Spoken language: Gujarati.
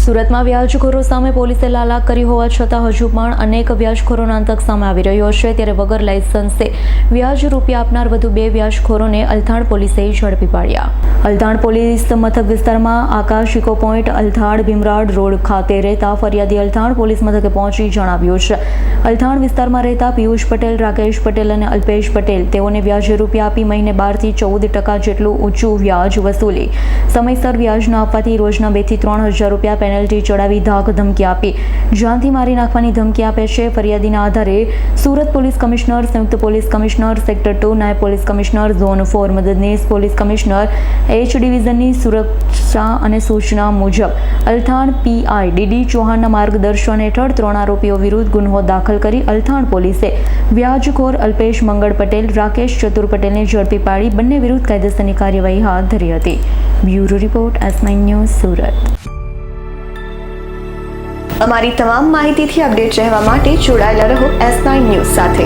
સુરતમાં વ્યાજખોરો સામે પોલીસે લાલાક કરી હોવા છતાં હજુ પણ અનેક વ્યાજખોરોના આતંક સામે આવી રહ્યો છે। ત્યારે વગર લાયસન્સે વ્યાજ રૂપિયા આપનાર વધુ 2 વ્યાજખોરોને અલથાણ પોલીસે ઝડપી પાડ્યા। અલથાણ પોલીસ મથક વિસ્તારમાં આકાશ echo point Althan Bhimrad road ખાતે રહેતા ફરિયાદી અલથાણ પોલીસ મથકે પહોંચી જણાવ્યું છે। અલથાણ વિસ્તારમાં રહેતા પિયુષ પટેલ, રાકેશ પટેલ અને અલ્પેશ પટેલ તેઓને વ્યાજે રૂપિયા આપી મહિને 12 થી 14% જેટલું ઊંચું વ્યાજ વસૂલી સમયસર વ્યાજ ન આપવાથી રોજના 2 થી 3 હજાર રૂપિયા પેનલ્ટી ચડાવી ધાક ધમકી આપી જાનથી મારી નાખવાની ધમકી આપે છે। ફરિયાદીના આધારે સુરત પોલીસ કમિશનર, સંયુક્ત પોલીસ કમિશનર, સેક્ટર 2 નાયબ પોલીસ કમિશનર, ઝોન 4 મદદનીશ પોલીસ કમિશનર, H ડિવિઝનની સુરક્ષા અને સૂચના મુજબ અલથાણ પીઆઈ ડીડી ચૌહાણના માર્ગદર્શન હેઠળ 3 આરોપીઓ વિરુદ્ધ ગુન્હો દાખલ કરી અલથાણ પોલીસે વ્યાજખોર અલ્પેશ મંગળ પટેલ, રાકેશ ચતુર પટેલને ઝડપી પાડી બંને વિરુદ્ધ કાયદેસરની કાર્યવાહી હાથ ધરી હતી। Bureau report S9 news Surat. અમારી તમામ માહિતીથી અપડેટ રહેવા માટે જોડાયેલા રહો S9 ન્યૂઝ સાથે।